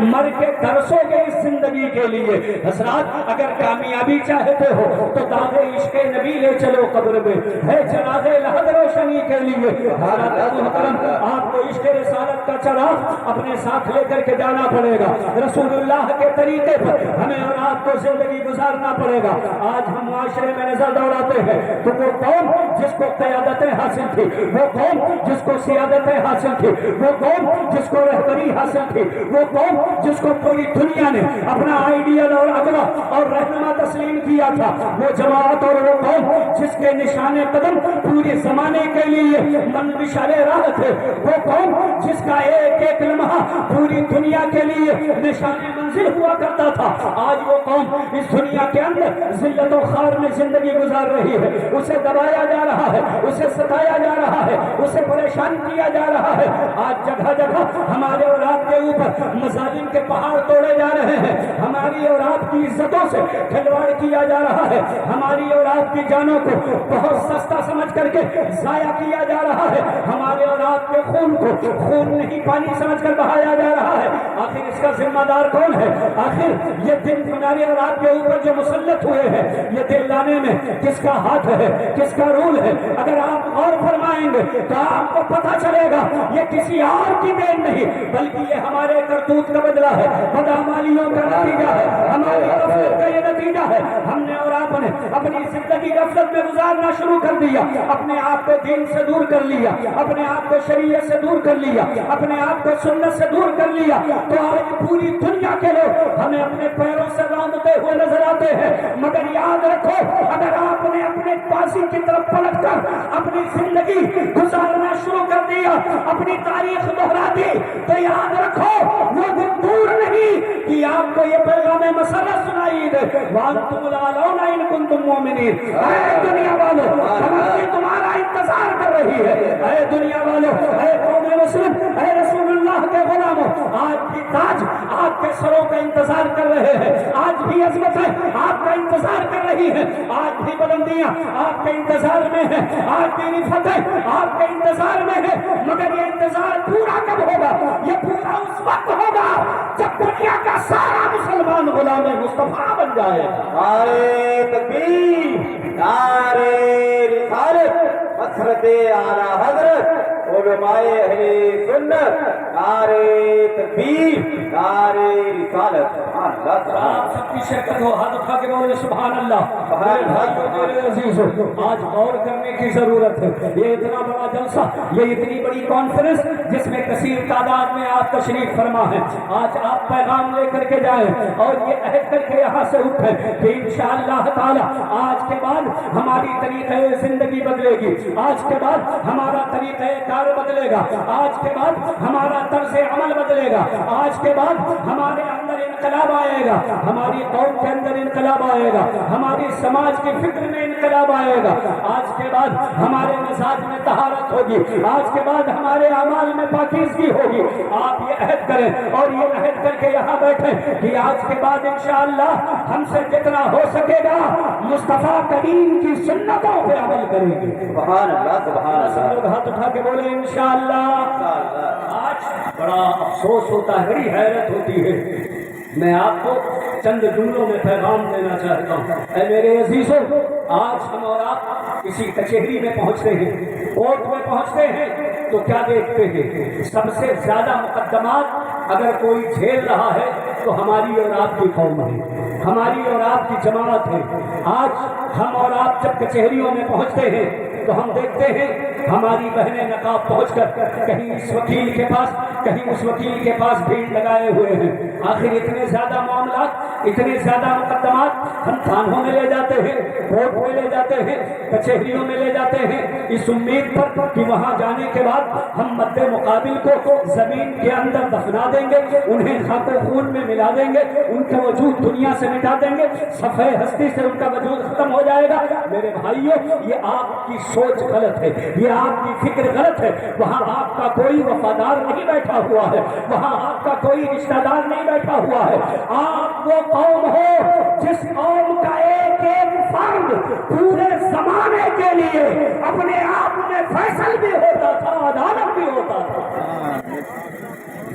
مر کے ترسو گے اس زندگی کے لیے۔ حضرات اگر کامیابی چاہتے ہو تو داغ عشق نبی لے چلو قبر میں، ہے چراغ لحد روشنی کے لیے۔ حضرات محترم آپ کو عشق رسالت کا چراغ اپنے ساتھ لے کر کے جانا پڑے گا، رسول اللہ کے طریقے پر ہمیں اور آپ کو زندگی گزارنا پڑے گا۔ آج ہم معاشرے میں نظر دوڑاتے ہیں تو وہ قوم جس کو قیادتیں حاصل تھی، وہ قوم جس کو سیادتیں حاصل تھی، وہ قوم جس کو رہبری حاصل تھی، وہ قوم جس کو پوری دنیا نے اپنا آئیڈیل اور اگلا اور رہنما تسلیم کیا تھا، وہ جماعت اور وہ قوم جس کے نشان قدم پورے زمانے کے لیے مشعل راہ تھے، وہ قوم جس کا ایک ایک لمحہ پوری دنیا کے لیے نشان منزل ہوا کرتا تھا، آج وہ قوم اس دنیا کے اندر ذلت و خوار میں زندگی گزار رہی ہے۔ اسے دبایا جا رہا ہے، اسے ستایا جا رہا ہے، اسے پریشان کیا جا رہا ہے۔ آج جگہ جگہ ہمارے اور آپ کے اوپر مظالم کے پہاڑ توڑے جا رہے ہیں، ہماری اور آپ کی عزتوں سے کھلواڑ کیا جا رہا ہے، ہماری اور آپ کی جانوں کو بہت سستا سمجھ کر کے ضائع کیا جا رہا ہے، ہمارے اور آپ کے خون کو خون نہیں پانی سمجھ کر بہایا جا رہا ہے۔ آخر اس کا ذمہ دار کون ہے؟ آخر یہ دل ہمارے اور آپ کے اوپر جو مسلط ہوئے ہیں، یہ دل لانے میں کس کا ہاتھ ہے، کس کا رول ہے؟ اگر آپ غور فرمائیں گے تو آپ کو پتہ چلے گا یہ کسی اور کی دین نہیں بلکہ یہ ہمارے کرتوت کا بدلہ ہے، بدعمالیوں کا نتیجہ ہے، ہماری غفلت کا یہ نتیجہ ہے۔ ہم نے اور آپ نے اپنی زندگی غفلت میں گزارنا شروع کر دیا، اپنے آپ کو دین سے دور کر لیا، اپنے آپ کو شریعت سے دور کر لیا، اپنے آپ کو سنت سے دور کر لیا، تو آج پوری دنیا کے لوگ ہمیں اپنے پیروں سے راندتے ہوئے نظر آتے ہیں۔ مگر یاد رکھو اگر آپ نے اپنے پاسی کی طرف پلٹ کر اپنی زندگی گزارنا شروع کر دیا، اپنی تاریخ دہرا دی، تو یاد رکھو وہ دن دور نہیں کہ آپ کو یہ پیغام مسرت سنائی دے، وَأَنْتُمُ الْأَعْلَوْنَ إِن كُنتُم مُؤْمِنِينَ۔ اے دنیا والو ہمیں تمہارا انتظار کر رہی ہے، اے دنیا والو، اے قوم مسلم، اے رسول اللہ کے غلاموں، آج بھی تاج آپ کے سروں کا انتظار کر رہے ہیں، آج بھی عظمتیں آپ کا انتظار کر رہی ہیں، آج بھی بلندیاں آپ کے انتظار میں ہیں، آج بھی فتح آپ کے انتظار میں ہے۔ مگر یہ انتظار پورا کب ہوگا؟ یہ پورا اس وقت ہوگا جب دنیا کا سارا مسلمان غلام مصطفیٰ بن جائے۔ نعرے تکبیر، نعرے رسالت، حضرت اعلیٰ حضرت علماء اہل سنت، نعرے تکبیر، نعرے رسالت۔ آپ سب کی شرکت ہو، ہاتھ اٹھا کے بولے سبحان اللہ۔ میرے بھائیو، میرے عزیزو، آج غور کرنے کی ضرورت ہے۔ یہ اتنا بڑا جلسہ، یہ اتنی بڑی کانفرنس جس میں کثیر تعداد میں آپ تشریف فرما ہے، آج آپ پیغام لے کر کے جائیں اور یہ عہد کر کے یہاں سے اٹھیں کہ انشاءاللہ تعالی آج کے بعد ہماری طریقہ زندگی بدلے گی، آج کے بعد ہمارا طریقہ کار بدلے گا، آج کے بعد ہمارا طرز عمل بدلے گا، آج کے بعد ہمارے اندر انقلاب آئے گا، ہماری قوم کے اندر انقلاب آئے گا، ہماری سماج کی فکر میں انقلاب آئے گا، آج کے بعد ہمارے مزاج میں طہارت ہوگی، آج کے بعد ہمارے اعمال میں پاکیزگی ہوگی۔ آپ یہ عہد کریں اور یہ عہد کر کے یہاں بیٹھیں کہ آج کے بعد انشاءاللہ ہم سے جتنا ہو سکے گا مصطفیٰ کریم کی سنتوں پہ عمل کریں گے۔ سبحان اللہ، سبحان اللہ۔ سب لوگ ہاتھ اٹھا کے بولے انشاءاللہ۔ آج بڑا افسوس ہوتا ہے، بڑی حیرت ہوتی ہے۔ میں آپ کو چند جملوں میں پیغام دینا چاہتا ہوں۔ اے میرے عزیزوں، آج ہم اور آپ کسی کچہری میں پہنچتے ہیں، کورٹ میں پہنچتے ہیں تو کیا دیکھتے ہیں؟ سب سے زیادہ مقدمات اگر کوئی جھیل رہا ہے تو ہماری اور آپ کی قوم ہے، ہماری اور آپ کی جماعت ہے۔ آج ہم اور آپ جب کچہریوں میں پہنچتے ہیں تو ہم دیکھتے ہیں ہماری بہنیں نقاب پہنچ کر کہیں اس وکیل کے پاس، کہیں اس وکیل کے پاس بھیڑ لگائے ہوئے ہیں۔ آخر اتنے زیادہ معاملات، اتنے زیادہ مقدمات ہم تھانوں میں لے جاتے ہیں، کورٹ میں لے جاتے ہیں، کچہریوں میں لے جاتے ہیں، اس امید پر کہ وہاں جانے کے بعد ہم مد مقابل کو زمین کے اندر دفنا دیں گے، انہیں خاک و خون میں ملا دیں گے، ان کا وجود دنیا سے مٹا دیں گے، صفحہ ہستی سے ان کا وجود ختم ہو جائے گا۔ میرے بھائیو، یہ آپ کی سوچ غلط ہے، یہ آپ کی فکر غلط ہے۔ وہاں آپ کا کوئی وفادار نہیں بیٹھا ہوا ہے، وہاں آپ کا کوئی رشتہ دار نہیں بیٹھا ہوا ہے۔ آپ وہ قوم ہو جس قوم کا ایک ایک فرد پورے زمانے کے لیے اپنے آپ میں فیصل بھی ہوتا تھا، عدالت بھی ہوتا تھا۔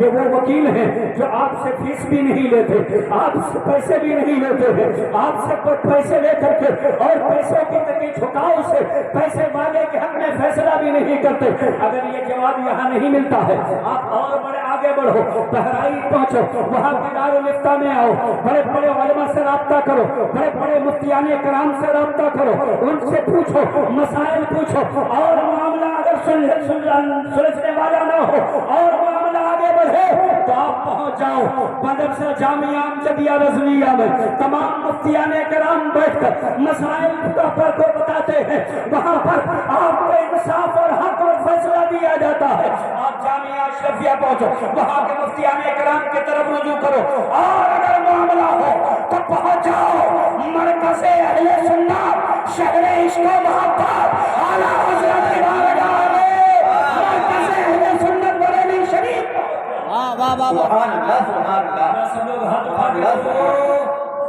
یہ وہ وکیل ہیں جو آپ سے فیس بھی نہیں لیتے، آپ سے پیسے بھی نہیں لیتے ہیں، آپ سے پیسے لے کر کے اور پیسوں کی تکی جھکاؤ سے پیسے والے کے حق میں فیصلہ بھی نہیں کرتے۔ اگر یہ جواب یہاں نہیں ملتا ہے، آپ اور بڑے آگے بڑھو، بہرائچ پہنچو، وہاں کے دارالفتہ میں آؤ، بڑے بڑے علماء سے رابطہ کرو، بڑے بڑے مفتیان کرام سے رابطہ کرو، ان سے پوچھو، مسائل پوچھو، اور معاملہ اگر سلجھنے والا نہ ہو اور معاملہ آگے بڑھے تو آپ پہنچ جاؤ مدرسہ جامعہ امجدیہ رضویہ میں۔ تمام مفتیان کرام بیٹھ کر مسائل پر کو بتاتے ہیں، وہاں پر آپ کو انصاف اور حق اور فیصلہ دیا جاتا ہے۔ آپ جامعہ اشرفیہ پہنچو، وہاں کے مفتیان کرام کی طرف رجوع کرو، اور اگر معاملہ ہو تو پہنچ جاؤ مرکز اہل سنت شہر عشق و محبت اعلیٰ حضرت کی بارگاہ میں، مرکز اہل سنت بریلی شریف۔ سبحان اللہ سبحان اللہ سب لوگ ہاتھ اٹھا کے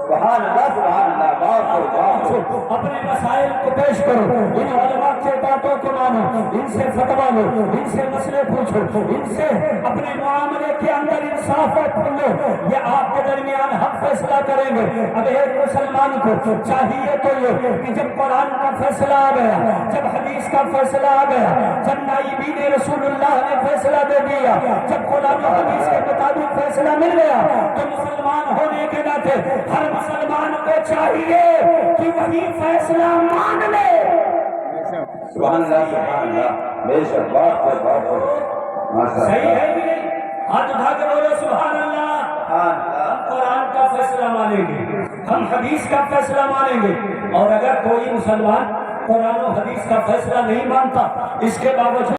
سبحان اللہ سبحان اللہ، بہت اپنے مسائل کو پیش کرو، ان علماء کے باتوں کو مانو، ان سے فتویٰ لو، ان سے مسئلے پوچھو، ان سے اپنے معاملے کے اندر انصاف لو، یہ آپ کے درمیان حق فیصلہ کریں گے۔ اب ایک مسلمان کو چاہیے تو یہ کہ جب قرآن کا فیصلہ آ گیا، جب حدیث کا فیصلہ آ گیا، جب نائبین رسول اللہ نے فیصلہ دے دیا، جب قرآن و حدیث کے مطابق فیصلہ مل گیا، تو مسلمان ہونے کے ناطے ہر مسلمان کو چاہیے کہ وہی فیصلہ مان لے۔ سبحان اللہ سبحان اللہ، بے شک بہت ماشاء صحیح اللہ ہے کہ نہیں؟ ہاتھ اٹھا کے بولو سبحان اللہ۔ سبحان اللہ۔ ہم قرآن کا فیصلہ مانیں گے، ہم حدیث کا فیصلہ مانیں گے، اور اگر کوئی مسلمان قرآن و حدیث کا فیصلہ نہیں مانتا، اس کے باوجود